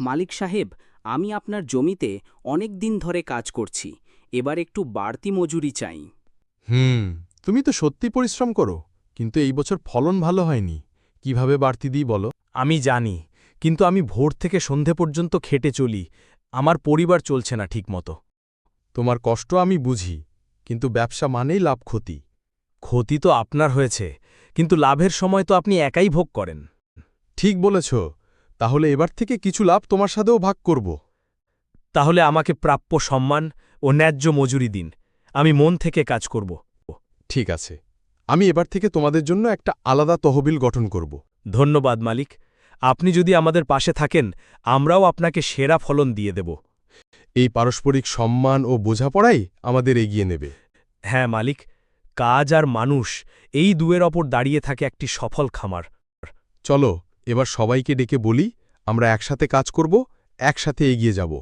মালিক সাহেব, আমি আপনার জমিতে অনেক দিন ধরে কাজ করছি। এবার একটু বাড়তি মজুরি চাই। তুমি তো সত্যি পরিশ্রম করো, কিন্তু এই বছর ফলন ভালো হয়নি। কিভাবে বাড়তি দিই বলো? আমি জানি, কিন্তু আমি ভোর থেকে সন্ধে পর্যন্ত খেটে চলি। আমার পরিবার চলছে না ঠিকমতো। তোমার কষ্ট আমি বুঝি, কিন্তু ব্যবসা মানেই লাভ ক্ষতি। ক্ষতি তো আপনার হয়েছে, কিন্তু লাভের সময় তো আপনি একাই ভোগ করেন। ঠিক বলেছ। তাহলে এবার থেকে কিছু লাভ তোমার সাথেও ভাগ করব। তাহলে আমাকে প্রাপ্য সম্মান ও ন্যায্য মজুরি দিন। আমি মন থেকে কাজ করব। ঠিক আছে, আমি এবার থেকে তোমাদের জন্য একটা আলাদা তহবিল গঠন করব। ধন্যবাদ মালিক। আপনি যদি আমাদের পাশে থাকেন, আমরাও আপনাকে সেরা ফলন দিয়ে দেব। এই পারস্পরিক সম্মান ও বোঝাপড়াই আমাদের এগিয়ে নেবে। হ্যাঁ মালিক, কাজ আর মানুষ, এই দুয়ের ওপর দাঁড়িয়ে থাকে একটি সফল খামার। চলো এবার সবাইকে ডেকে বলি, আমরা একসাথে কাজ করব, একসাথে এগিয়ে যাব।